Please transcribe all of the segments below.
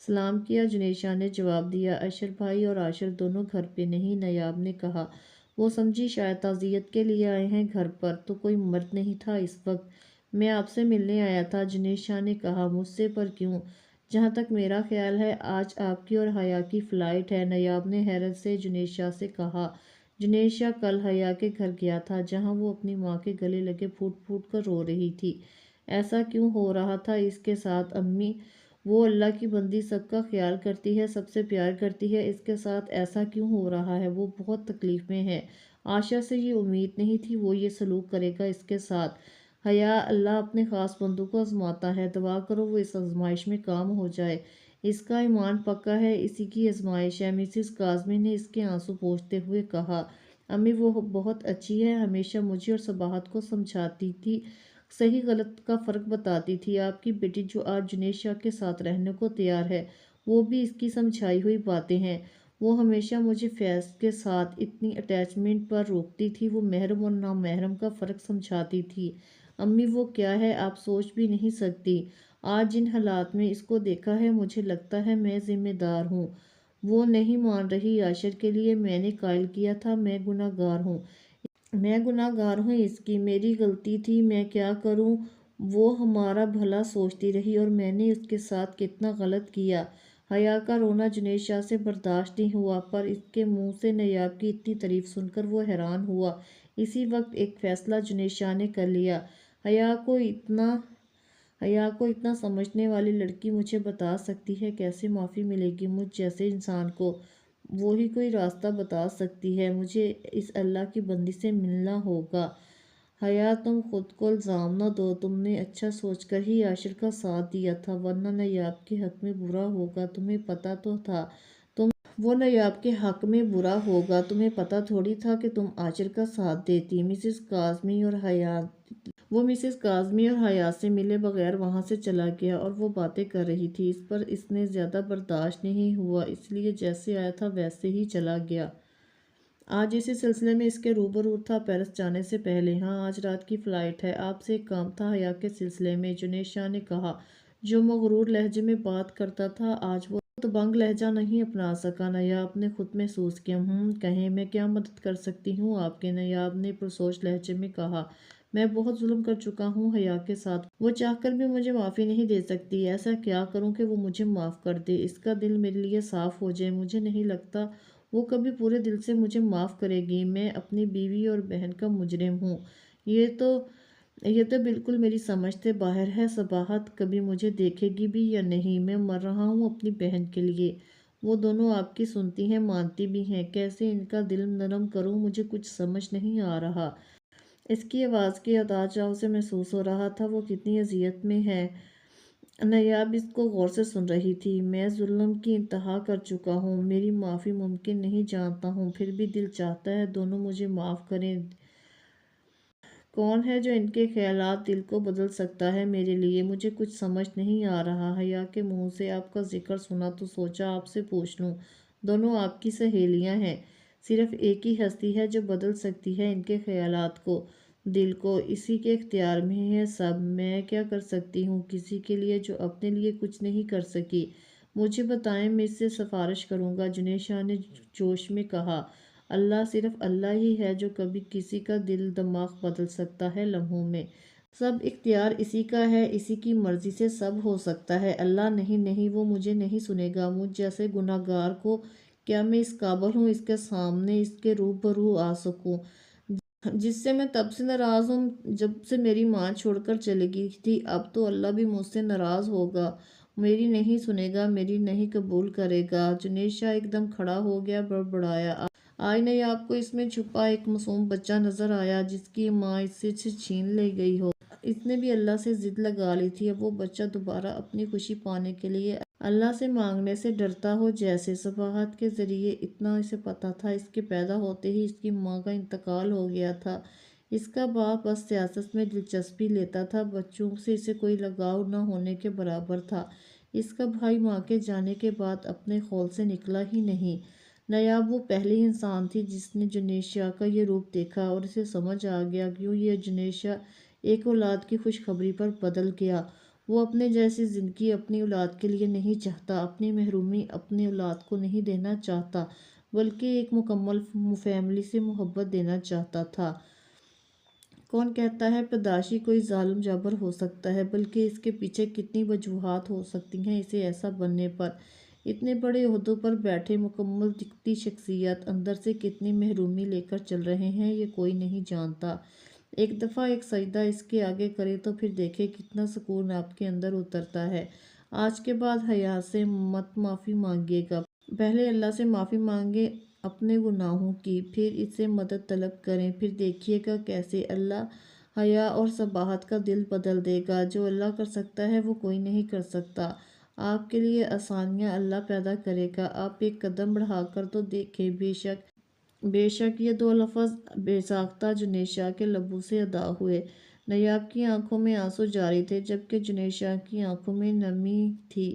سلام کیا۔ جنیشا نے جواب دیا، عاشر بھائی اور عاشر دونوں گھر پہ نہیں؟ نیاب نے کہا۔ وہ سمجھی شاید تعزیت کے لیے آئے ہیں گھر پر، تو کوئی مرد نہیں تھا اس وقت۔ میں آپ سے ملنے آیا تھا، جنیشا نے کہا۔ مجھ سے؟ پر کیوں؟ جہاں تک میرا خیال ہے آج آپ کی اور حیا کی فلائٹ ہے، نیاب نے حیرت سے جنیشا سے کہا۔ جنیشا کل حیا کے گھر گیا تھا، جہاں وہ اپنی ماں کے گلے لگے پھوٹ پھوٹ کر رو رہی تھی۔ ایسا کیوں ہو رہا تھا اس کے ساتھ؟ امی، وہ اللہ کی بندی، سب کا خیال کرتی ہے، سب سے پیار کرتی ہے، اس کے ساتھ ایسا کیوں ہو رہا ہے؟ وہ بہت تکلیف میں ہے۔ عاشر سے یہ امید نہیں تھی وہ یہ سلوک کرے گا اس کے ساتھ۔ حیا، اللہ اپنے خاص بندوں کو آزماتا ہے، دعا کرو وہ اس آزمائش میں کام ہو جائے۔ اس کا ایمان پکا ہے، اسی کی آزمائش ہے، مسز کاظمی نے اس کے آنسو پوچھتے ہوئے کہا۔ امی، وہ بہت اچھی ہے، ہمیشہ مجھے اور صباحت کو سمجھاتی تھی، صحیح غلط کا فرق بتاتی تھی۔ آپ کی بیٹی جو آج جنیشا کے ساتھ رہنے کو تیار ہے، وہ بھی اس کی سمجھائی ہوئی باتیں ہیں۔ وہ ہمیشہ مجھے فیض کے ساتھ اتنی اٹیچمنٹ پر روکتی تھی، وہ محرم اور نامحرم کا فرق سمجھاتی تھی۔ امی، وہ کیا ہے آپ سوچ بھی نہیں سکتی۔ آج جن حالات میں اس کو دیکھا ہے مجھے لگتا ہے میں ذمہ دار ہوں۔ وہ نہیں مان رہی، عاشر کے لیے میں نے قائل کیا تھا، میں گناہ گار ہوں، میں گناہ گار ہوں اس کی، میری غلطی تھی، میں کیا کروں؟ وہ ہمارا بھلا سوچتی رہی اور میں نے اس کے ساتھ کتنا غلط کیا۔ حیا کا رونا جنیشا سے برداشت نہیں ہوا، پر اس کے منہ سے نیاب کی اتنی تعریف سن کر وہ حیران ہوا۔ اسی وقت ایک فیصلہ جنیشا نے کر لیا۔ حیا کو اتنا سمجھنے والی لڑکی مجھے بتا سکتی ہے کیسے معافی ملے گی مجھ جیسے انسان کو؟ وہی کوئی راستہ بتا سکتی ہے، مجھے اس اللہ کی بندی سے ملنا ہوگا۔ حیا، تم خود کو الزام نہ دو، تم نے اچھا سوچ کر ہی عاشر کا ساتھ دیا تھا، ورنہ نیاب کے حق میں برا ہوگا، تمہیں پتہ تو تھا۔ وہ نیاب کے حق میں برا ہوگا، تمہیں پتہ تھوڑی تھا کہ تم عاشر کا ساتھ دیتی۔ وہ مسز کاظمی اور حیا سے ملے بغیر وہاں سے چلا گیا اور وہ باتیں کر رہی تھی، اس پر اس نے زیادہ برداشت نہیں ہوا، اس لیے جیسے آیا تھا ویسے ہی چلا گیا۔ آج اسی سلسلے میں اس کے روبرو تھا پیرس جانے سے پہلے۔ ہاں، آج رات کی فلائٹ ہے، آپ سے ایک کام تھا حیا کے سلسلے میں، جنیشا نے کہا۔ جو مغرور لہجے میں بات کرتا تھا آج وہ دبنگ لہجہ نہیں اپنا سکا۔ نیاب نے خود محسوس کیا۔ کہیں، میں کیا مدد کر سکتی ہوں آپ کے؟ نیاب نے پرسوچ لہجے میں کہا۔ میں بہت ظلم کر چکا ہوں حیا کے ساتھ، وہ چاہ کر بھی مجھے معافی نہیں دے سکتی، ایسا کیا کروں کہ وہ مجھے معاف کر دے، اس کا دل میرے لیے صاف ہو جائے؟ مجھے نہیں لگتا وہ کبھی پورے دل سے مجھے معاف کرے گی، میں اپنی بیوی اور بہن کا مجرم ہوں، یہ تو بالکل میری سمجھ سے باہر ہے۔ صباحت کبھی مجھے دیکھے گی بھی یا نہیں؟ میں مر رہا ہوں اپنی بہن کے لیے، وہ دونوں آپ کی سنتی ہیں، مانتی بھی ہیں، کیسے ان کا دل نرم کروں، مجھے کچھ سمجھ نہیں آ رہا۔ اس کی آواز کی ادا چاو سے محسوس ہو رہا تھا وہ کتنی اذیت میں ہے۔ نیاب اس کو غور سے سن رہی تھی۔ میں ظلم کی انتہا کر چکا ہوں، میری معافی ممکن نہیں جانتا ہوں، پھر بھی دل چاہتا ہے دونوں مجھے معاف کریں۔ کون ہے جو ان کے خیالات دل کو بدل سکتا ہے میرے لیے؟ مجھے کچھ سمجھ نہیں آ رہا۔ حیا کے منہ سے آپ کا ذکر سنا تو سوچا آپ سے پوچھ لوں، دونوں آپ کی سہیلیاں ہیں، صرف ایک ہی ہستی ہے جو بدل سکتی ہے ان کے خیالات کو، دل کو، اسی کے اختیار میں ہے سب۔ میں کیا کر سکتی ہوں کسی کے لیے جو اپنے لیے کچھ نہیں کر سکی؟ مجھے بتائیں، میں اس سے سفارش کروں گا، جنیشا نے جوش میں کہا۔ اللہ، صرف اللہ ہی ہے جو کبھی کسی کا دل دماغ بدل سکتا ہے لمحوں میں، سب اختیار اسی کا ہے، اسی کی مرضی سے سب ہو سکتا ہے۔ اللہ، نہیں، وہ مجھے نہیں سنے گا، مجھ جیسے گناہ گار کو کیا میں اس قابل ہوں اس کے سامنے اس کے روبرو آ سکوں، جس سے میں تب سے ناراض ہوں جب سے میری ماں چھوڑ کر چلی گئی تھی؟ اب تو اللہ بھی مجھ سے ناراض ہوگا، میری نہیں سنے گا، میری نہیں قبول کرے گا۔ جنیشا ایک دم کھڑا ہو گیا، بڑبڑایا۔ آج نیاب کو اس میں چھپا ایک معصوم بچہ نظر آیا جس کی ماں اس سے چھین لے گئی ہو۔ اس نے بھی اللہ سے ضد لگا لی تھی، اب وہ بچہ دوبارہ اپنی خوشی پانے کے لیے اللہ سے مانگنے سے ڈرتا ہو جیسے۔ صباحت کے ذریعے اتنا اسے پتا تھا، اس کے پیدا ہوتے ہی اس کی ماں کا انتقال ہو گیا تھا۔ اس کا باپ بس سیاست میں دلچسپی لیتا تھا، بچوں سے اسے کوئی لگاؤ نہ ہونے کے برابر تھا۔ اس کا بھائی ماں کے جانے کے بعد اپنے خول سے نکلا ہی نہیں۔ نیاب وہ پہلی انسان تھی جس نے جنیشا کا یہ روپ دیکھا اور اسے سمجھ آ گیا کیوں یہ جنیشا ایک اولاد کی خوشخبری پر بدل گیا۔ وہ اپنے جیسی زندگی اپنی اولاد کے لیے نہیں چاہتا، اپنی محرومی اپنی اولاد کو نہیں دینا چاہتا، بلکہ ایک مکمل فیملی سے محبت دینا چاہتا تھا۔ کون کہتا ہے پیدائشی کوئی ظالم جابر ہو سکتا ہے، بلکہ اس کے پیچھے کتنی وجوہات ہو سکتی ہیں اسے ایسا بننے پر۔ اتنے بڑے عہدوں پر بیٹھے مکمل دکھتی شخصیت اندر سے کتنی محرومی لے کر چل رہے ہیں یہ کوئی نہیں جانتا۔ ایک دفعہ ایک سجدہ اس کے آگے کرے تو پھر دیکھے کتنا سکون آپ کے اندر اترتا ہے۔ آج کے بعد حیا سے مت معافی مانگیے گا، پہلے اللہ سے معافی مانگے اپنے گناہوں کی، پھر اس سے مدد طلب کریں، پھر دیکھیے گا کیسے اللہ حیا اور صباحت کا دل بدل دے گا۔ جو اللہ کر سکتا ہے وہ کوئی نہیں کر سکتا۔ آپ کے لیے آسانیاں اللہ پیدا کرے گا، آپ ایک قدم بڑھا کر تو دیکھیں۔ بے شک یہ دو لفظ بے ساختہ جنید شاہ کے لبوں سے ادا ہوئے۔ نیاب کی آنکھوں میں آنسو جاری تھے، جبکہ جنید شاہ کی آنکھوں میں نمی تھی۔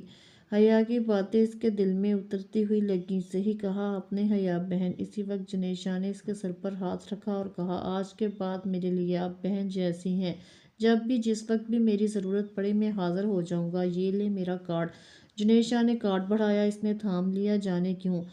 حیا کی باتیں اس کے دل میں اترتی ہوئی لگیں۔ صحیح کہا آپ نے حیا بہن۔ اسی وقت جنید شاہ نے اس کے سر پر ہاتھ رکھا اور کہا، آج کے بعد میرے لیے آپ بہن جیسی ہیں، جب بھی جس وقت بھی میری ضرورت پڑے میں حاضر ہو جاؤں گا۔ یہ لے میرا کارڈ۔ جنید شاہ نے کارڈ بڑھایا، اس نے تھام لیا، جانے کیوں؟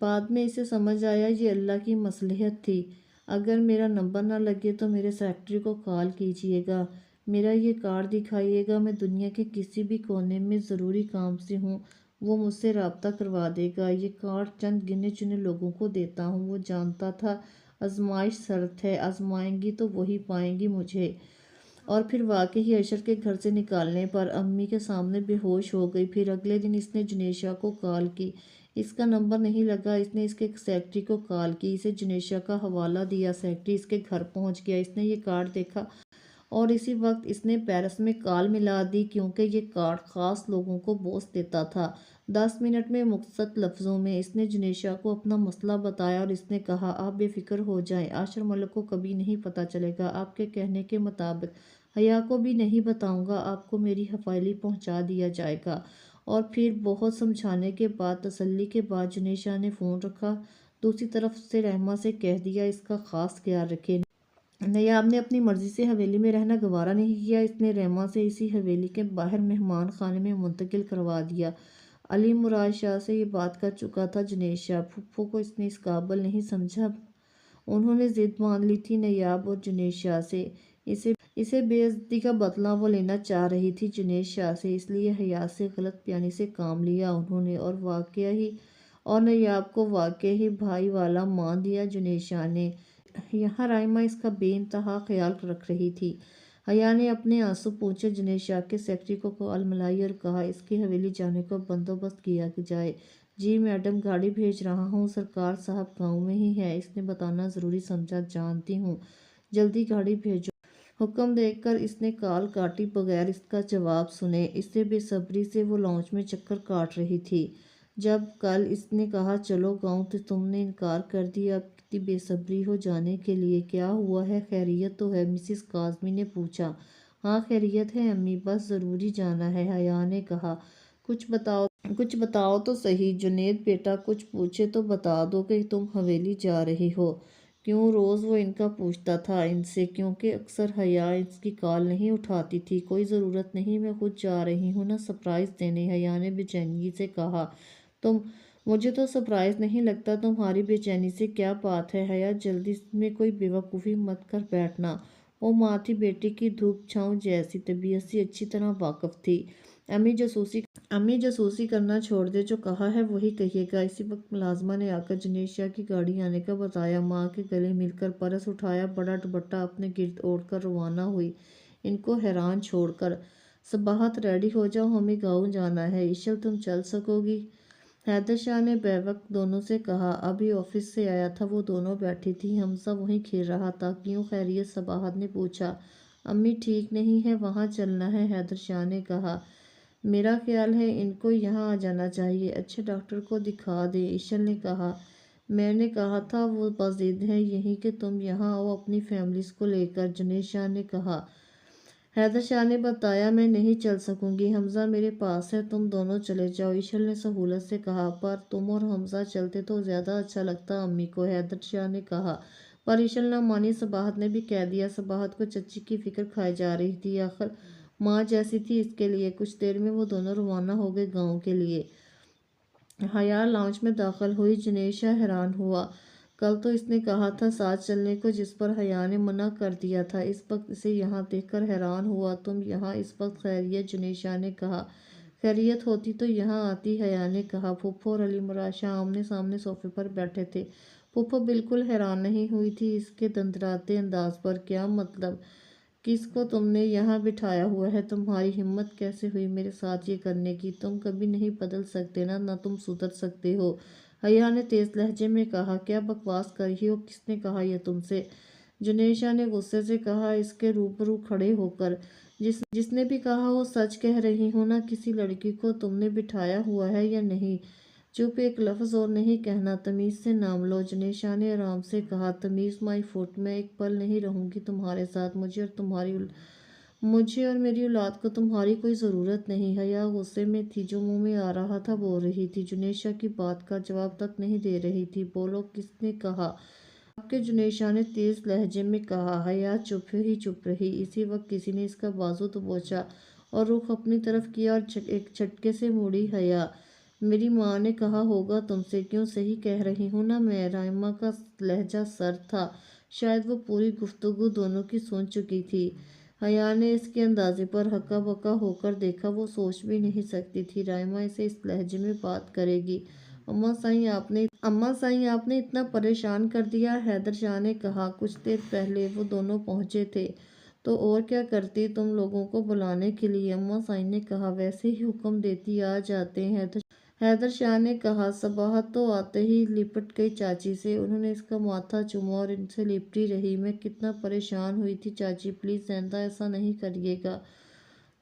بعد میں اسے سمجھ آیا یہ اللہ کی مصلحت تھی۔ اگر میرا نمبر نہ لگے تو میرے سیکرٹری کو کال کیجیے گا، میرا یہ کارڈ دکھائیے گا، میں دنیا کے کسی بھی کونے میں ضروری کام سے ہوں، وہ مجھ سے رابطہ کروا دے گا۔ یہ کارڈ چند گنے چنے لوگوں کو دیتا ہوں۔ وہ جانتا تھا آزمائش سرد ہے، آزمائیں گی تو وہی پائیں گی مجھے۔ اور پھر واقعی اشر کے گھر سے نکالنے پر امی کے سامنے بے ہوش ہو گئی۔ پھر اگلے دن اس نے جنید شاہ کو کال کی، اس کا نمبر نہیں لگا، اس نے اس کے سیکرٹری کو کال کی، اسے جنید شاہ کا حوالہ دیا، سیکرٹری اس کے گھر پہنچ گیا، اس نے یہ کارڈ دیکھا اور اسی وقت اس نے پیرس میں کال ملا دی، کیونکہ یہ کارڈ خاص لوگوں کو بوس دیتا تھا۔ 10 منٹ میں مختصر لفظوں میں اس نے جنید شاہ کو اپنا مسئلہ بتایا اور اس نے کہا، آپ بے فکر ہو جائیں، عاشر ملک کو کبھی نہیں پتہ چلے گا، آپ کے کہنے کے مطابق حیا کو بھی نہیں بتاؤں گا، آپ کو میری حوالے پہنچا دیا جائے گا۔ اور پھر بہت سمجھانے کے بعد، تسلی کے بعد جنید شاہ نے فون رکھا۔ دوسری طرف سے رحمہ سے کہہ دیا، اس کا خاص خیال رکھے۔ نیاب نے اپنی مرضی سے حویلی میں رہنا گوارا نہیں کیا، اس نے رحمہ سے اسی حویلی کے باہر مہمان خانے میں منتقل کروا دیا۔ علی مراد شاہ سے یہ بات کر چکا تھا جنید شاہ، پھپھو کو اس نے اس قابل نہیں سمجھا۔ انہوں نے ضد باندھ لی تھی نیاب اور جنید شاہ سے، اسے بے عزتی کا بدلہ وہ لینا چاہ رہی تھی جنید شاہ سے، اس لیے حیا سے غلط بیانی سے کام لیا انہوں نے، اور نیاب کو واقعی بھائی والا مان دیا جنید شاہ نے۔ یہاں رائمہ اس کا بے انتہا خیال رکھ رہی تھی۔ حیا نے اپنے آنسو پوچھے جنید شاہ کے سیکرٹری کو کال ملائی اور کہا، اس کی حویلی جانے کا بندوبست کیا جائے۔ جی میڈم، گاڑی بھیج رہا ہوں، سرکار صاحب گاؤں میں ہی ہے، اس نے بتانا ضروری سمجھا، جانتی ہوں، جلدی گاڑی بھیجو۔ حکم دے کر اس نے کال کاٹی بغیر اس کا جواب سنے، اس سے بے صبری سے وہ لاؤنج میں چکر کاٹ رہی تھی۔ جب کل اس نے کہا چلو گاؤں تو تم نے انکار کر دیا، اب کتنی بے صبری ہو جانے کے لیے۔ کیا ہوا ہے، خیریت تو ہے؟ مسز کاظمی نے پوچھا۔ ہاں خیریت ہے امی، بس ضروری جانا ہے، حیا نے کہا۔ کچھ بتاؤ تو صحیح جنید بیٹا، کچھ پوچھے تو بتا دو کہ تم حویلی جا رہی ہو۔ کیوں روز وہ ان کا پوچھتا تھا ان سے، کیونکہ اکثر حیا اس کی کال نہیں اٹھاتی تھی۔ کوئی ضرورت نہیں، میں خود جا رہی ہوں نا سرپرائز دینے، حیا نے بے چینی سے کہا۔ مجھے تو سرپرائز نہیں لگتا، تمہاری بے چینی سے کیا بات ہے حیا، جلدی میں کوئی بیوقوفی مت کر بیٹھنا۔ وہ ماں تھی بیٹی کی دھوپ چھاؤں جیسی، طبیعت سے اچھی طرح واقف تھی۔ امی جاسوسی کرنا چھوڑ دے، جو کہا ہے وہی کہیے گا۔ اسی وقت ملازمہ نے آ کر جنید شاہ کی گاڑی آنے کا بتایا، ماں کے گلے مل کر پرس اٹھایا، بڑا دوپٹہ اپنے گرد اوڑھ کر روانہ ہوئی ان کو حیران چھوڑ کر۔ صباحت ریڈی ہو جاؤ، ہمیں گاؤں جانا ہے۔ عشل تم چل سکو گی؟ حیدر شاہ نے بیوقت دونوں سے کہا۔ ابھی آفس سے آیا تھا، وہ دونوں بیٹھی تھیں، حمزہ وہیں کھیل رہا تھا۔ کیوں خیریت؟ صباحت نے پوچھا۔ امی ٹھیک نہیں ہے، وہاں چلنا ہے، حیدر شاہ نے کہا۔ میرا خیال ہے ان کو یہاں آ جانا چاہیے، اچھے ڈاکٹر کو دکھا دیں، عشل نے کہا۔ میں نے کہا تھا وہ بضد ہیں یہیں کہ تم یہاں آؤ اپنی فیملیز کو لے کر، جنید شاہ نے کہا۔ حیدر شاہ نے بتایا، میں نہیں چل سکوں گی، حمزہ میرے پاس ہے، تم دونوں چلے جاؤ، عشل نے سہولت سے کہا۔ پر تم اور حمزہ چلتے تو زیادہ اچھا لگتا امی کو، حیدر شاہ نے کہا۔ پر عشل نہ مانی، صباحت نے بھی کہہ دیا۔ صباحت کو چچی کی فکر کھائی جا رہی تھی، آخر ماں جیسی تھی اس کے لیے۔ کچھ دیر میں وہ دونوں روانہ ہو گئے گاؤں کے لیے۔ حیا لاؤنج میں داخل ہوئی۔ جنیشا حیران ہوا۔ کل تو اس نے کہا تھا ساتھ چلنے کو، جس پر حیا نے منع کر دیا تھا۔ اس وقت اسے یہاں دیکھ کر حیران ہوا۔ تم یہاں اس وقت؟ خیریت؟ جنیشا نے کہا۔ خیریت ہوتی تو یہاں آتی، حیا نے کہا۔ پھوپھو اور علی مراد شاہ آمنے سامنے صوفے پر بیٹھے تھے۔ پھوپھو بالکل حیران نہیں ہوئی تھی اس کے دندراتے انداز پر۔ کیا مطلب؟ کس کو تم نے یہاں بٹھایا ہوا ہے؟ تمہاری ہمت کیسے ہوئی میرے ساتھ یہ کرنے کی؟ تم کبھی نہیں بدل سکتے نہ تم سدھر سکتے ہو، حیا نے تیز لہجے میں کہا۔ کیا بکواس کر رہی ہو؟ کس نے کہا یہ تم سے؟ جنیشا نے غصے سے کہا، اس کے روبرو کھڑے ہو کر۔ جس نے بھی کہا وہ سچ کہہ رہی ہوں نا۔ کسی لڑکی کو تم نے بٹھایا ہوا ہے یا نہیں؟ چپ، ایک لفظ اور نہیں کہنا، تمیز سے نام لو، جنیشا نے آرام سے کہا۔ تمیز مائی فٹ، میں ایک پل نہیں رہوں گی تمہارے ساتھ۔ مجھے اور میری اولاد کو تمہاری کوئی ضرورت نہیں۔ حیا غصے میں تھی، جو منہ میں آ رہا تھا بول رہی تھی، جنیشا کی بات کا جواب تک نہیں دے رہی تھی۔ بولو، کس نے کہا آپ کے؟ جنیشا نے تیز لہجے میں کہا۔ حیا چپ رہی۔ اسی وقت کسی نے اس کا بازو دبوچا اور رخ اپنی طرف کیا اور ایک جھٹکے سے مڑی۔ حیا، میری ماں نے کہا ہوگا تم سے، کیوں؟ صحیح کہہ رہی ہوں نا میں؟ رائما کا لہجہ سرد تھا، شاید وہ پوری گفتگو دونوں کی سن چکی تھی۔ حیا نے اس کے اندازے پر ہکا بکا ہو کر دیکھا۔ وہ سوچ بھی نہیں سکتی تھی رائما اسے اس لہجے میں بات کرے گی۔ اماں سائیں آپ نے اتنا پریشان کر دیا، حیدر شاہ نے کہا۔ کچھ دیر پہلے وہ دونوں پہنچے تھے تو اور کیا کرتی تم لوگوں کو بلانے کے لیے، اماں سائیں نے کہا۔ ویسے ہی حکم دیتی آ جاتے ہیں، حیدر شاہ نے کہا۔ صباحت تو آتے ہی لپٹ گئی چاچی سے۔ انہوں نے اس کا ماتھا چوما اور ان سے لپٹی رہی۔ میں کتنا پریشان ہوئی تھی چاچی، پلیز آئندہ ایسا نہیں کریے گا۔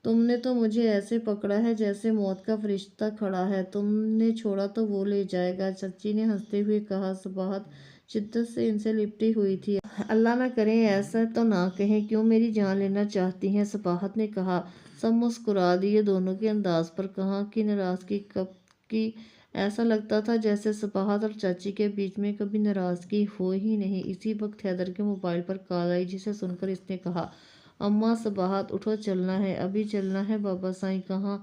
تم نے تو مجھے ایسے پکڑا ہے جیسے موت کا فرشتہ کھڑا ہے، تم نے چھوڑا تو وہ لے جائے گا، چاچی نے ہنستے ہوئے کہا۔ صباحت شدت سے ان سے لپٹی ہوئی تھی۔ اللہ نہ کرے ایسا تو نہ کہیں، کیوں میری جان لینا چاہتی ہیں؟ صباحت نے کہا۔ سب مسکرا دیے دونوں کے انداز پر۔ کہاں کی ناراضگی، کب کی؟ ایسا لگتا تھا جیسے صباحت اور چاچی کے بیچ میں کبھی ناراضگی ہو ہی نہیں۔ اسی وقت حیدر کے موبائل پر کال آئی، جسے سن کر اس نے کہا، اماں صباحت اٹھو، چلنا ہے۔ ابھی چلنا ہے؟ بابا سائیں کہاں؟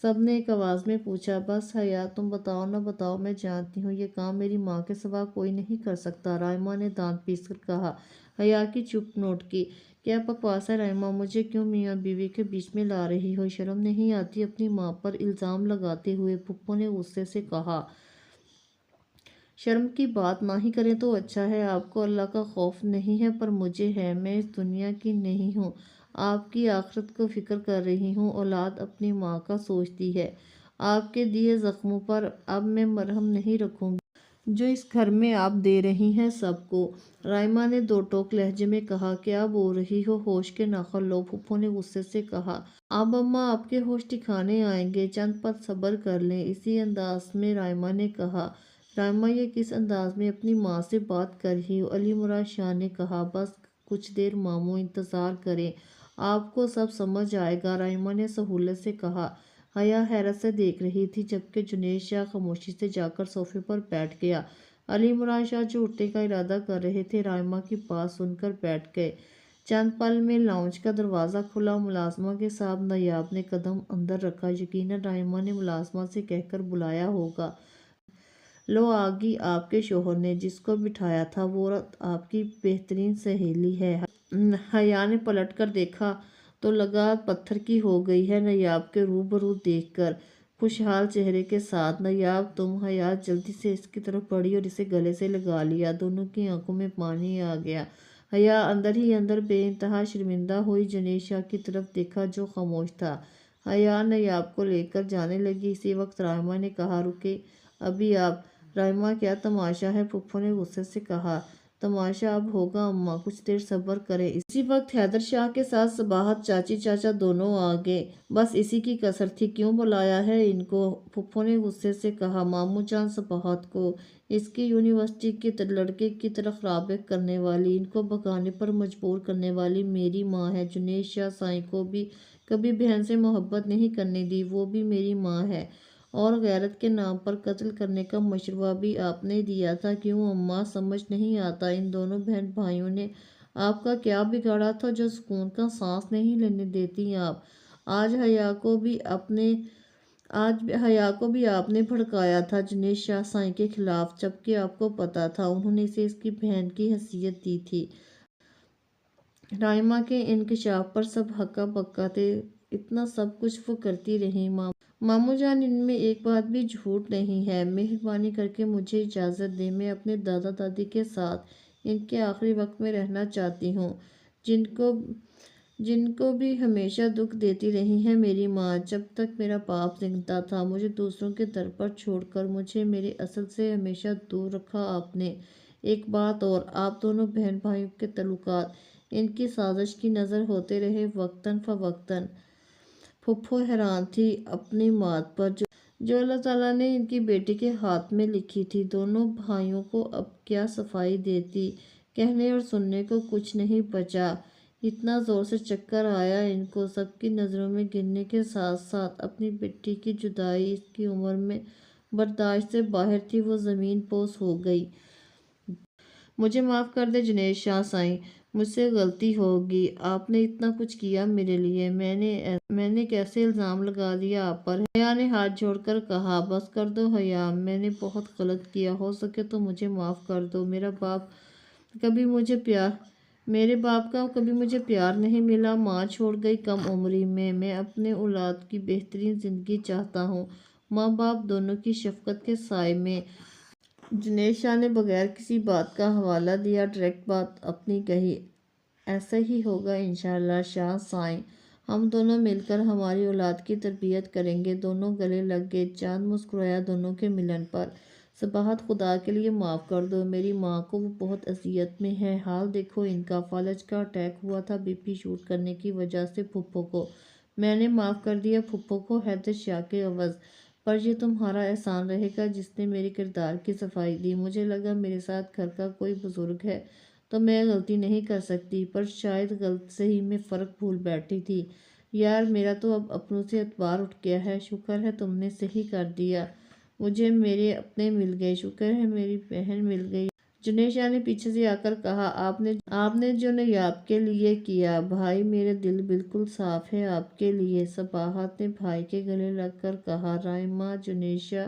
سب نے ایک آواز میں پوچھا۔ بس حیا، تم بتاؤ نہ بتاؤ، میں جانتی ہوں یہ کام میری ماں کے سوا کوئی نہیں کر سکتا، رائما نے دانت پیس کر کہا۔ حیا کی چپ نوٹ کی۔ کیا بکواس ہے رائما، مجھے کیوں میاں بیوی کے بیچ میں لا رہی ہو؟ شرم نہیں آتی اپنی ماں پر الزام لگاتے ہوئے؟ پھپھو نے غصے سے کہا۔ شرم کی بات نہ ہی کریں تو اچھا ہے۔ آپ کو اللہ کا خوف نہیں ہے پر مجھے ہے۔ میں اس دنیا کی نہیں ہوں، آپ کی آخرت کو فکر کر رہی ہوں۔ اولاد اپنی ماں کا سوچتی ہے۔ آپ کے دیے زخموں پر اب میں مرہم نہیں رکھوں گی جو اس گھر میں آپ دے رہی ہیں سب کو، رائما نے دو ٹوک لہجے میں کہا۔ کیا بول رہی ہو؟ ہوش کے ناخن لو، پھپھو نے غصے سے کہا۔ اب اماں آپ کے ہوش ٹھکانے آئیں گے، چند پل صبر کر لیں، اسی انداز میں رائما نے کہا۔ رائما، یہ کس انداز میں اپنی ماں سے بات کر رہی ہو؟ علی مراد شاہ نے کہا۔ بس کچھ دیر ماموں، انتظار کریں، آپ کو سب سمجھ آئے گا، رائما نے سہولت سے کہا۔ حیا حیرت سے دیکھ رہی تھی، جبکہ جنیشا خاموشی سے جا کر صوفے پر بیٹھ گیا۔ علی مراد شاہ جو اٹھنے کا ارادہ کر رہے تھے، رائما کی بات سن کر بیٹھ گئے۔ چند پل میں لاؤنج کا دروازہ کھلا، ملازمہ کے صاحب نایاب نے قدم اندر رکھا۔ یقیناً رائما نے ملازمہ سے کہہ کر بلایا ہوگا۔ لو آ گئی آپ کے شوہر نے جس کو بٹھایا تھا، وہ عورت آپ کی بہترین سہیلی ہے۔ حیا نے پلٹ کر دیکھا تو لگا پتھر کی ہو گئی ہے نایاب کے روبرو دیکھ کر، خوشحال چہرے کے ساتھ۔ نایاب تم؟ حیا جلدی سے اس کی طرف بڑھی اور اسے گلے سے لگا لیا۔ دونوں کی آنکھوں میں پانی آ گیا۔ حیا اندر ہی اندر بے انتہا شرمندہ ہوئی، جنیشا کی طرف دیکھا جو خاموش تھا۔ حیا نایاب کو لے کر جانے لگی۔ اسی وقت رائما نے کہا، رکے ابھی آپ۔ رائما، کیا تماشا ہے؟ پھپھو نے غصے سے کہا۔ تماشا اب ہوگا اماں، کچھ دیر صبر کریں۔ اسی وقت حیدر شاہ کے ساتھ صباحت، چاچی چاچا دونوں آ گئے۔ بس اسی کی کسر تھی، کیوں بلایا ہے ان کو؟ پھپھو نے غصے سے کہا۔ ماموں جان، صباحت کو، اس کی یونیورسٹی کے لڑکے کی طرف رابطہ کرنے والی، ان کو بھگانے پر مجبور کرنے والی میری ماں ہے۔ جنیشا سائیں کو بھی کبھی بہن سے محبت نہیں کرنے دی، وہ بھی میری ماں ہے، اور غیرت کے نام پر قتل کرنے کا مشورہ بھی آپ نے دیا تھا، کیوں اماں؟ سمجھ نہیں آتا ان دونوں بہن بھائیوں نے آپ کا کیا بگاڑا تھا جو سکون کا سانس نہیں لینے دیتی آپ؟ آج حیا کو بھی آپ نے بھڑکایا تھا جنید شاہ سائیں کے خلاف، جبکہ آپ کو پتا تھا انہوں نے اسے اس کی بہن کی حیثیت دی تھی۔ رائمہ کے انکشاف پر سب ہکا بکا تھے، اتنا سب کچھ وہ کرتی رہیں۔ ماموں جان، ان میں ایک بات بھی جھوٹ نہیں ہے، مہربانی کر کے مجھے اجازت دیں، میں اپنے دادا دادی کے ساتھ ان کے آخری وقت میں رہنا چاہتی ہوں، جن کو بھی ہمیشہ دکھ دیتی رہی ہے میری ماں۔ جب تک میرا باپ زندہ تھا مجھے دوسروں کے در پر چھوڑ کر مجھے میرے اصل سے ہمیشہ دور رکھا آپ نے۔ ایک بات اور، آپ دونوں بہن بھائیوں کے تعلقات ان کی سازش کی نظر ہوتے رہے وقتاً فوقتاً۔ پھوپھو حیران تھی اپنی مات پر جو اللہ تعالیٰ نے ان کی بیٹی کے ہاتھ میں لکھی تھی۔ دونوں بھائیوں کو اب کیا صفائی دیتی، کہنے اور سننے کو کچھ نہیں بچا۔ اتنا زور سے چکر آیا ان کو، سب کی نظروں میں گرنے کے ساتھ ساتھ اپنی بیٹی کی جدائی اس کی عمر میں برداشت سے باہر تھی، وہ زمین بوس ہو گئی۔ مجھے معاف کر دیں جنید شاہ سائیں، مجھ سے غلطی ہوگی، آپ نے اتنا کچھ کیا میرے لیے، میں نے کیسے الزام لگا دیا آپ پر۔ حیا نے ہاتھ جوڑ کر کہا، بس کر دو حیا، میں نے بہت غلط کیا، ہو سکے تو مجھے معاف کر دو۔ میرے باپ کا کبھی مجھے پیار نہیں ملا، ماں چھوڑ گئی کم عمری میں اپنے اولاد کی بہترین زندگی چاہتا ہوں، ماں باپ دونوں کی شفقت کے سائے میں۔ جنید شاہ نے بغیر کسی بات کا حوالہ دیا ڈائریکٹ بات اپنی کہی، ایسا ہی ہوگا انشاءاللہ شاہ سائیں، ہم دونوں مل کر ہماری اولاد کی تربیت کریں گے۔ دونوں گلے لگ گئے، چاند مسکرایا دونوں کے ملن پر۔ صباحت، خدا کے لیے معاف کر دو میری ماں کو، وہ بہت اذیت میں ہے، حال دیکھو ان کا، فالج کا اٹیک ہوا تھا بی پی شوٹ کرنے کی وجہ سے پھوپھو کو۔ میں نے معاف کر دیا پھوپھو کو حیدر شاہ کے عوض، پر یہ تمہارا احسان رہے گا جس نے میرے کردار کی صفائی دی۔ مجھے لگا میرے ساتھ گھر کا کوئی بزرگ ہے تو میں غلطی نہیں کر سکتی، پر شاید غلط صحیح میں فرق بھول بیٹھی تھی۔ یار میرا تو اب اپنوں سے اعتبار اٹھ گیا ہے، شکر ہے تم نے صحیح کر دیا، مجھے میرے اپنے مل گئے، شکر ہے میری بہن مل گئی۔ جنید شاہ نے پیچھے سے آ کر کہا، آپ نے جو نیاب کے لیے کیا بھائی، میرا دل بالکل صاف ہے آپ کے لیے۔ صباحت نے بھائی کے گلے لگ کر کہا۔ رائمہ، جنید شاہ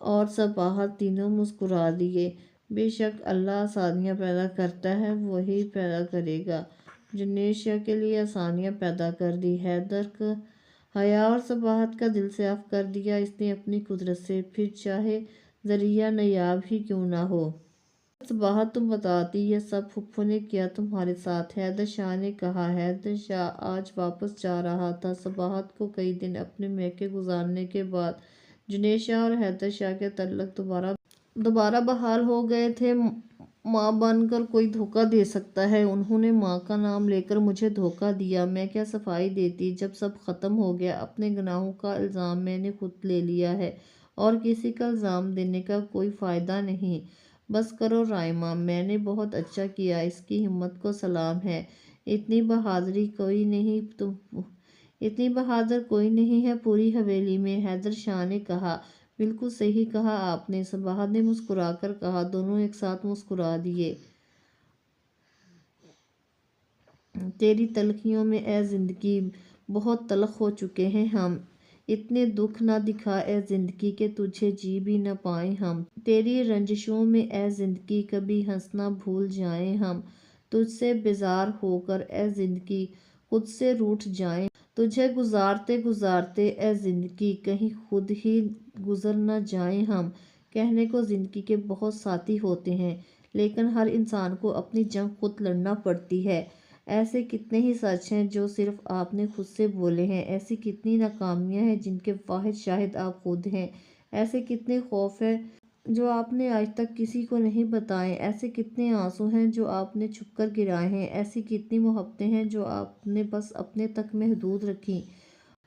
اور صباحت تینوں مسکرا دیے۔ بے شک اللہ آسانیاں پیدا کرتا ہے، وہی پیدا کرے گا۔ جنید شاہ کے لیے آسانیاں پیدا کر دی، حیا اور صباحت کا دل صاف کر دیا اس نے اپنی قدرت سے، پھر چاہے ذریعہ نیاب ہی کیوں نہ ہو۔ صباحت، تم بتاتی یہ سب پھوپھو نے کیا تمہارے ساتھ؟ حیدر شاہ نے کہا۔ حیدر شاہ آج واپس جا رہا تھا۔ صباحت کو کئی دن اپنے میکے گزارنے کے بعد جنید شاہ اور حیدر شاہ کے تعلق دوبارہ بحال ہو گئے تھے۔ ماں بن کر کوئی دھوکہ دے سکتا ہے؟ انہوں نے ماں کا نام لے کر مجھے دھوکہ دیا، میں کیا صفائی دیتی؟ جب سب ختم ہو گیا، اپنے گناہوں کا الزام میں نے خود لے لیا ہے، اور کسی کا الزام دینے کا کوئی فائدہ نہیں۔ بس کرو رائمہ، میں نے بہت اچھا کیا، اس کی ہمت کو سلام ہے، اتنی بہادر کوئی نہیں ہے پوری حویلی میں۔ حیدر شاہ نے کہا، بالکل صحیح کہا آپ نے۔ صباحت نے مسکرا کر کہا۔ دونوں ایک ساتھ مسکرا دیے۔ تیری تلخیوں میں اے زندگی بہت تلخ ہو چکے ہیں ہم، اتنے دکھ نہ دکھا اے زندگی کہ تجھے جی بھی نہ پائیں ہم، تیری رنجشوں میں اے زندگی کبھی ہنسنا بھول جائیں ہم، تجھ سے بیزار ہو کر اے زندگی خود سے روٹھ جائیں، تجھے گزارتے گزارتے اے زندگی کہیں خود ہی گزر نہ جائیں ہم۔ کہنے کو زندگی کے بہت ساتھی ہوتے ہیں، لیکن ہر انسان کو اپنی جنگ خود لڑنا پڑتی ہے۔ ایسے کتنے ہی سچ ہیں جو صرف آپ نے خود سے بولے ہیں، ایسی کتنی ناکامیاں ہیں جن کے واحد شاہد آپ خود ہیں، ایسے کتنے خوف ہیں جو آپ نے آج تک کسی کو نہیں بتائے، ایسے کتنے آنسو ہیں جو آپ نے چھپ کر گرائے ہیں، ایسی کتنی محبتیں ہیں جو آپ نے بس اپنے تک محدود رکھیں۔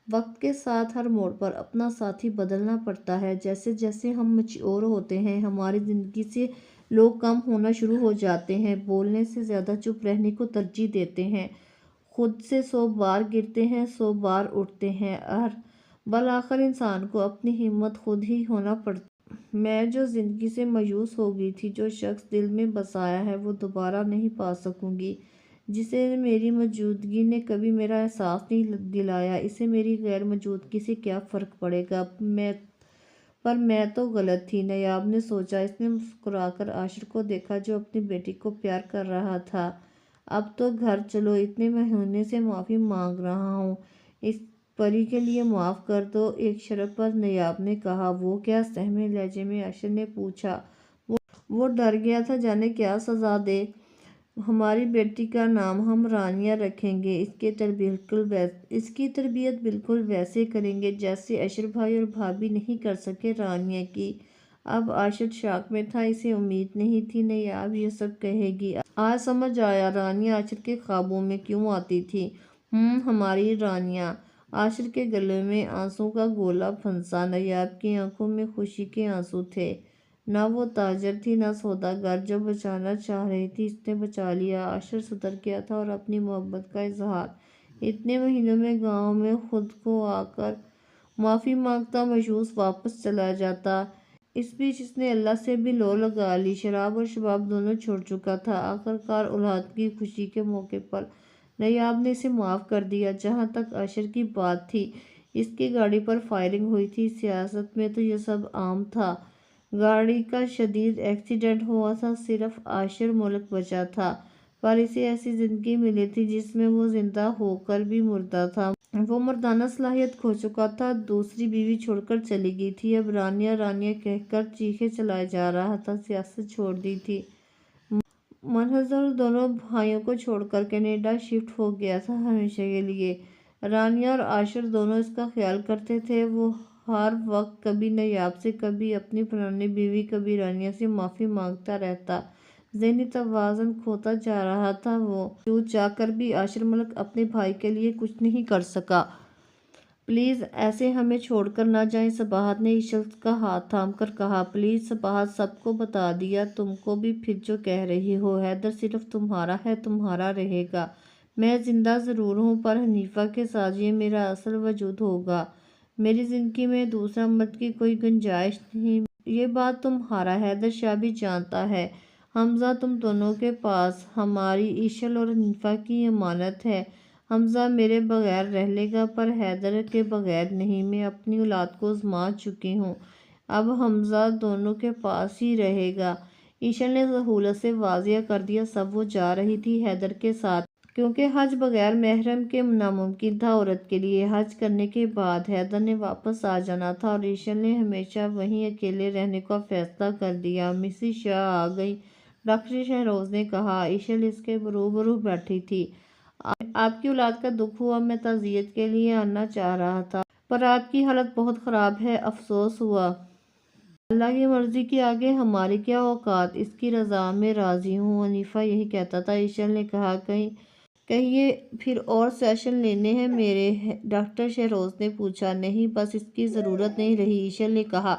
وقت کے ساتھ ہر موڑ پر اپنا ساتھی بدلنا پڑتا ہے، جیسے جیسے ہم میچور ہوتے ہیں ہماری زندگی سے لوگ کم ہونا شروع ہو جاتے ہیں، بولنے سے زیادہ چپ رہنے کو ترجیح دیتے ہیں، خود سے 100 بار گرتے ہیں 100 بار اٹھتے ہیں، بالآخر انسان کو اپنی ہمت خود ہی ہونا پڑتا ہے۔ میں جو زندگی سے مایوس ہو گئی تھی، جو شخص دل میں بسایا ہے وہ دوبارہ نہیں پا سکوں گی، جسے میری موجودگی نے کبھی میرا احساس نہیں دلایا۔ اسے میری غیر موجودگی سے کیا فرق پڑے گا؟ پر میں تو غلط تھی، نیاب نے سوچا۔ اس نے مسکرا کر عاشر کو دیکھا جو اپنی بیٹی کو پیار کر رہا تھا۔ اب تو گھر چلو، اتنے مہینے سے معافی مانگ رہا ہوں، اس پری کے لیے معاف کر دو۔ ایک شرط پر نیاب نے کہا۔ وہ کیا؟ سہمے لہجے میں عاشر نے پوچھا۔ وہ ڈر گیا تھا جانے کیا سزا دے۔ ہماری بیٹی کا نام ہم رانیہ رکھیں گے، اس کی تربیت بالکل ویسے کریں گے جیسے عاشر بھائی اور بھابھی نہیں کر سکے رانیہ کی۔ اب عاشر شاک میں تھا، اسے امید نہیں تھی نیاب یہ سب کہے گی۔ آج سمجھ آیا رانیہ عاشر کے خوابوں میں کیوں آتی تھی۔ ہماری رانیہ۔ عاشر کے گلے میں آنسوں کا گولا پھنسا۔ نیاب کی آنکھوں میں خوشی کے آنسو تھے۔ نہ وہ تاجر تھی نہ سوداگر جو بچانا چاہ رہی تھی، اس نے بچا لیا۔ عاشر سدھر گیا تھا اور اپنی محبت کا اظہار اتنے مہینوں میں گاؤں میں خود کو آ کر معافی مانگتا مایوس واپس چلا جاتا۔ اس بیچ اس نے اللہ سے بھی لو لگا لی۔ شراب اور شباب دونوں چھوڑ چکا تھا۔ آخرکار اولاد کی خوشی کے موقع پر نیاب نے اسے معاف کر دیا۔ جہاں تک عاشر کی بات تھی، اس کی گاڑی پر فائرنگ ہوئی تھی۔ سیاست میں تو یہ سب عام تھا۔ گاڑی کا شدید ایکسیڈنٹ ہوا تھا، صرف عاشر ملک بچا تھا، پر اسے ایسی زندگی ملی تھی جس میں وہ زندہ ہو کر بھی مردہ تھا۔ وہ مردانہ صلاحیت کھو چکا تھا، دوسری بیوی چھوڑ کر چلی گئی تھی، اب رانیہ رانیہ کہہ کر چیخے چلائے جا رہا تھا۔ سیاست چھوڑ دی تھی۔ منحصر دونوں بھائیوں کو چھوڑ کر کینیڈا شفٹ ہو گیا تھا ہمیشہ کے لیے۔ رانیہ اور عاشر دونوں اس کا خیال کرتے تھے۔ وہ ہر وقت کبھی نیاب سے، کبھی اپنی پرانی بیوی، کبھی رانیہ سے معافی مانگتا رہتا۔ ذہنی توازن کھوتا جا رہا تھا۔ وہ جو چاہ کر بھی عاشر ملک اپنے بھائی کے لیے کچھ نہیں کر سکا۔ پلیز ایسے ہمیں چھوڑ کر نہ جائیں، صباحت نے عشل کا ہاتھ تھام کر کہا۔ پلیز صباحت، سب کو بتا دیا تم کو بھی پھر جو کہہ رہی ہو۔ حیدر صرف تمہارا ہے، تمہارا رہے گا۔ میں زندہ ضرور ہوں، پر حنیفہ کے ساتھ یہ میرا اصل وجود ہوگا۔ میری زندگی میں دوسرا مرد کی کوئی گنجائش نہیں۔ یہ بات تمہارا حیدر شاہ بھی جانتا ہے۔ حمزہ تم دونوں کے پاس ہماری، عشل اور حنیفہ کی امانت ہے۔ حمزہ میرے بغیر رہ لے گا، پر حیدر کے بغیر نہیں۔ میں اپنی اولاد کو آزما چکی ہوں، اب حمزہ دونوں کے پاس ہی رہے گا۔ عشل نے سہولت سے واضح کر دیا۔ سب وہ جا رہی تھی حیدر کے ساتھ، کیونکہ حج بغیر محرم کے ناممکن تھا عورت کے لیے۔ حج کرنے کے بعد حیدر نے واپس آ جانا تھا اور عشل نے ہمیشہ وہیں اکیلے رہنے کا فیصلہ کر دیا۔ مسز شاہ آ گئی، ڈاکٹر شہروز نے کہا۔ عشل اس کے روبرو بیٹھی تھی۔ آپ کی اولاد کا دکھ ہوا، میں تعزیت کے لیے آنا چاہ رہا تھا، پر آپ کی حالت بہت خراب ہے، افسوس ہوا۔ اللہ کی مرضی کے آگے ہماری کیا اوقات، اس کی رضا میں راضی ہوں۔ حنیفہ یہی کہتا تھا۔ عشل نے کہا، کہیے پھر اور سیشن لینے ہیں میرے؟ ڈاکٹر شہروز نے پوچھا۔ نہیں، بس اس کی ضرورت نہیں رہی، عشل نے کہا۔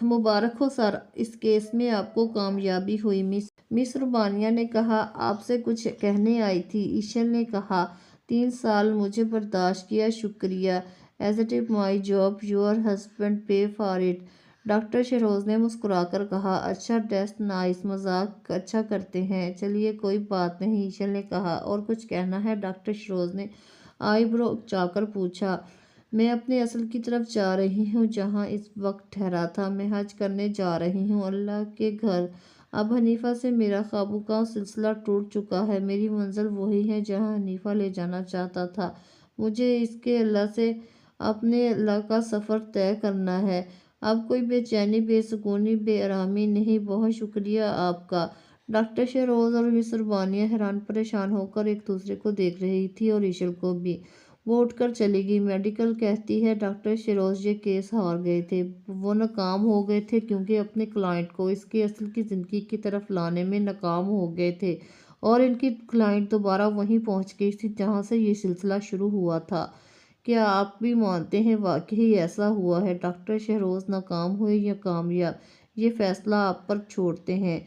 مبارک ہو سر، اس کیس میں آپ کو کامیابی ہوئی۔ مس ربانیہ نے کہا۔ آپ سے کچھ کہنے آئی تھی، عشل نے کہا۔ 3 سال مجھے برداشت کیا، شکریہ۔ As it is my job, your husband pay for it. Doctor Shahroz نے مسکرا کر کہا۔ اچھا، دیٹس نائس، مذاق اچھا کرتے ہیں۔ چلیے کوئی بات نہیں، عشل نے کہا۔ اور کچھ کہنا ہے؟ ڈاکٹر شہروز نے آئی برو اچا کر پوچھا۔ میں اپنے اصل کی طرف جا رہی ہوں، جہاں اس وقت ٹھہرا تھا۔ میں حج کرنے جا رہی ہوں، اللہ کے گھر۔ اب حنیفہ سے میرا خوابوں کا سلسلہ ٹوٹ چکا ہے۔ میری منزل وہی ہے جہاں حنیفہ لے جانا چاہتا تھا۔ مجھے اس کے اللہ سے اپنے اللہ کا سفر طے کرنا ہے۔ اب کوئی بے چینی، بے سکونی، بے آرامی نہیں۔ بہت شکریہ آپ کا۔ ڈاکٹر شہروز اور مس ربانیہ حیران پریشان ہو کر ایک دوسرے کو دیکھ رہی تھی، اور عشل کو بھی۔ وہ اٹھ کر چلی گئی۔ میڈیکل کہتی ہے ڈاکٹر شہروز یہ کیس ہار گئے تھے، وہ ناکام ہو گئے تھے، کیونکہ اپنے کلائنٹ کو اس کے اصل کی زندگی کی طرف لانے میں ناکام ہو گئے تھے، اور ان کی کلائنٹ دوبارہ وہیں پہنچ گئی تھی جہاں سے یہ سلسلہ شروع ہوا تھا۔ کیا آپ بھی مانتے ہیں واقعی ایسا ہوا ہے؟ ڈاکٹر شہروز ناکام ہوئے یا کامیاب، یہ فیصلہ آپ پر چھوڑتے ہیں۔